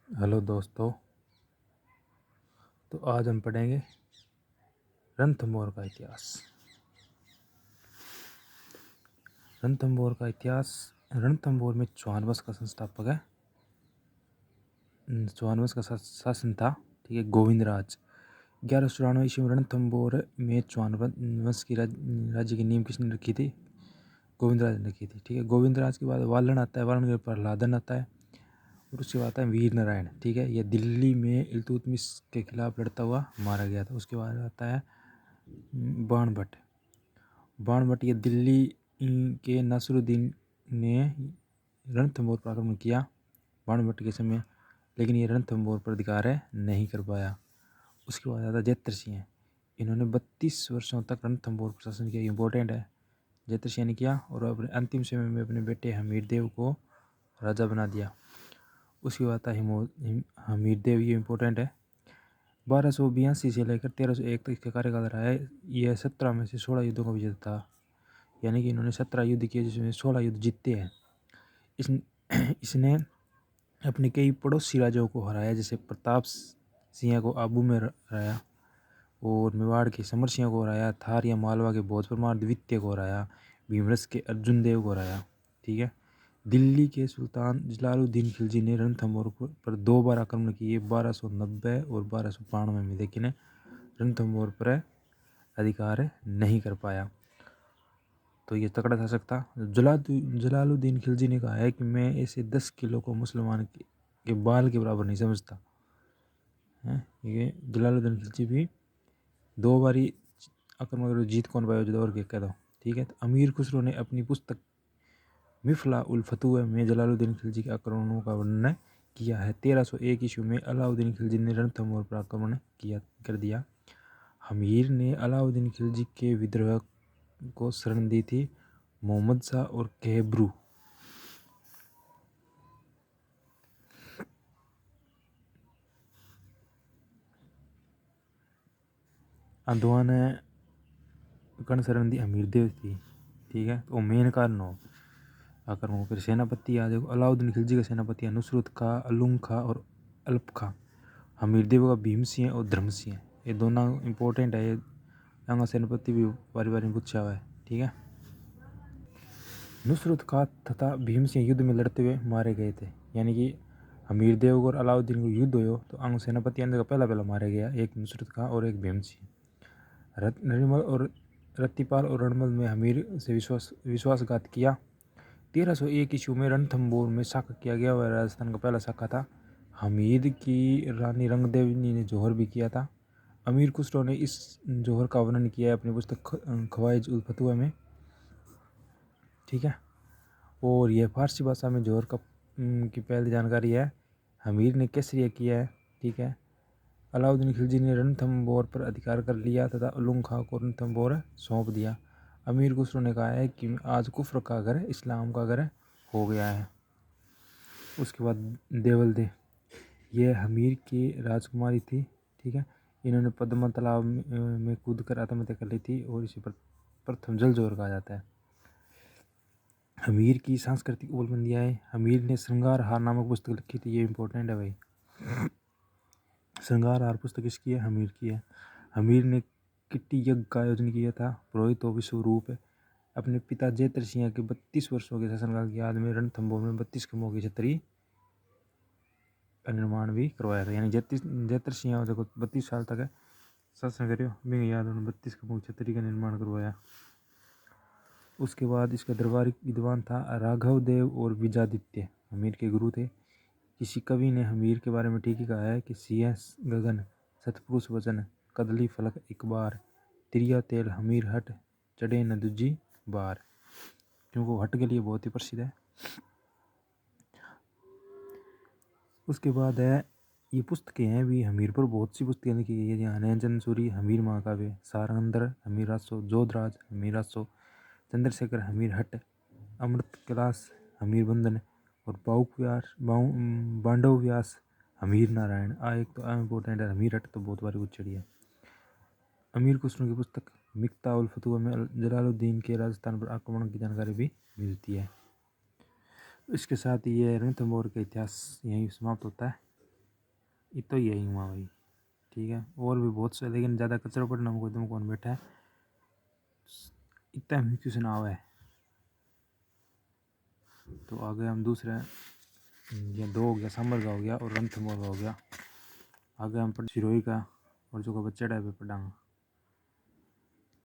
Hello दोस्तों। तो आज हम पढ़ेंगे रणथंभौर का इतिहास। रणथंभौर का इतिहास। रणथंभौर में चौहान वंश का संस्थापक है। चौहान वंश का शासन था, ठीक है, गोविंदराज। 1194 ईस्वी में रणथंभौर में चौहान वंश की राज्य की नींव किसने रखी थी? गोविंदराज ने रखी थी, ठीक है। गोविंदराज के बाद वालन आता है, वालन के प्रहलादन आता है, और उसके बाद आता है वीर नारायण, ठीक है। यह दिल्ली में इल्तुतमिश के खिलाफ लड़ता हुआ मारा गया था। उसके बाद आता है बाणभट्ट। बाणभट्ट ये दिल्ली के नासिरुद्दीन ने रणथंभौर पर आक्रमण किया बाणभट्ट के समय, लेकिन ये रणथंभौर पर अधिकार नहीं कर पाया। उसके बाद आता जैत्र सिंह। इन्होंने 32 वर्षों तक रणथंभौर पर शासन किया। इम्पोर्टेंट है, जैत्र सिंह ने किया, और अपने अंतिम समय में अपने बेटे हमीरदेव को राजा बना दिया। उसके बाद आता हमीरदेव, ये इम्पोर्टेंट है। 1282 से लेकर 1301 तक इसका कार्यकाल रहा है। यह 17 में से 16 युद्धों का विजेता था, यानी कि इन्होंने 17 युद्ध किए जिसमें 16 युद्ध जीते हैं। इसने अपने कई पड़ोसी राजाओं को हराया, जैसे प्रताप सिंह को आबू में हराया, और मेवाड़ के समर सिंह को हराया, थार या मालवा के भोज परमार द्वितीय को हराया, भीमरस के अर्जुन देव को हराया, ठीक है। दिल्ली के सुल्तान जलालुद्दीन खिलजी ने रणथंभौर पर 2 बार आक्रमण किए, 1290 और 1292 में, लेकिन रणथंभौर पर अधिकार नहीं कर पाया। तो ये तकड़ा था सकता। जलालुद्दीन खिलजी ने कहा है कि मैं ऐसे 10 किलो को मुसलमान के बाल के बराबर नहीं समझता है। ये जलालुद्दीन खिलजी भी 2 बारी आक्रमण जीत कौन पाया और कह दो, ठीक है। तो अमीर खुसरो ने अपनी पुस्तक मिफला उल फतुह में जलालुद्दीन खिलजी के आक्रमणों का वर्णन किया है। 1301 ईस्वी में अलाउद्दीन खिलजी ने रणथंभौर पर आक्रमण कर दिया। हमीर ने अलाउद्दीन खिलजी के विद्रोह को शरण दी थी। मोहम्मद शाह और केबरू। अंधवा ने कर्ण शरण दी हमीरदेव थी, ठीक है। तो मेन कारण हो आक्रमण। फिर सेनापति आ देखो, अलाउद्दीन खिलजी का सेनापति है नुसरत खा, अलुंग खा और अल्प खा। हमीरदेव का भीम सिंह और धर्म सिंह, ये दोनों इंपॉर्टेंट है। यहाँ सेनापति भी बारी बारी पूछा हुआ है, ठीक है। नुसरत खा तथा भीम सिंह युद्ध में लड़ते हुए मारे गए थे, यानी कि हमीरदेव और अलाउद्दीन को युद्ध हो तो अंग सेनापति अंदर का पहला मारा गया, एक नुसरत खा और एक भीम सिंह। नरिमल और रत्तीपाल और रणमल में हमीर से विश्वासघात किया। 1301 ईस्वी में रणथंभौर में साका किया गया, वह राजस्थान का पहला साका था। हमीद की रानी रंगदेवनी ने जौहर भी किया था। अमीर खुसरो ने इस जौहर का वर्णन किया है अपनी पुस्तक खवाइज उल फतुहा में, ठीक है। और यह फारसी भाषा में जौहर का की पहली जानकारी है। हमीर ने केसरिया किया है, ठीक है। अलाउद्दीन खिलजी ने रणथंभौर पर अधिकार कर लिया तथा उलुग खां को रणथंभौर सौंप दिया। अमीर खुसरो ने कहा है कि आज कुफ्र का घर इस्लाम का घर हो गया है। उसके बाद देवल दे, यह हमीर की राजकुमारी थी, ठीक है। इन्होंने पद्मा तालाब में कूद कर आत्महत्या कर ली थी, और इसी पर प्रथम जल जोहर कहा जाता है। हमीर की सांस्कृतिक उपलब्धियाँ है। हमीर ने श्रृंगार हार नामक पुस्तक लिखी थी, ये इंपॉर्टेंट है भाई। श्रृंगार हार पुस्तक किसकी है? हमीर की है। हमीर ने किट्टी यज्ञ का आयोजन किया था। पुरोहित और विश्वरूप अपने पिता जैत्र सिंह के 32 वर्षों के शासनकाल की याद में रणथंभौर में 32 खम्भों की छतरी का निर्माण भी करवाया था, यानी जैत्र सिंह देखो 32 साल तक शासन करो, मेरी याद उन्होंने 32 खम्भों की छतरी का निर्माण करवाया। उसके बाद इसका दरबारी विद्वान था राघव देव और विजादित्य, हमीर के गुरु थे। किसी कवि ने हमीर के बारे में ठीक ही कहा है कि सिंह गगन सतपुरुष वचन कदली फलक एक बार तिरिया तेल हमीर हट चढ़े न दूजी बार, क्योंकि वो हट के लिए बहुत ही प्रसिद्ध है। उसके बाद है ये पुस्तकें हैं भी, हमीर पर बहुत सी पुस्तकें लिखी गई है, जहाँ नैनचंद सूरी हमीर महाकाव्य, सारंगधर हमीर रासो, जोधराज हमीर रासो, चंद्रशेखर हमीर हट, अमृत कैलाश हमीर बंधन, और बांडव व्यास हमीर नारायण। एक तो इम्पोर्टेंट है, हमीर हट तो बहुत बारी पूछी है। अमीर खुसरो की पुस्तक मिफ्ता उल फतुहा में जलालुद्दीन के राजस्थान पर आक्रमण की जानकारी भी मिलती है। इसके साथ ही ये रणथंभौर का इतिहास यहीं समाप्त होता है। इतना ही है वहाँ भाई। ठीक है, और भी बहुत से, लेकिन ज़्यादा कचरा पड़ना हमको एकदम कौन बैठा है, इतना ही क्यों नाव है। तो आगे हम दूसरे, ये दो हो गया, सांबर का हो गया और रणथंभौर का हो गया। आगे हम सिरोही का और जो का बच्चा टाइप पे पढ़ाऊँगा।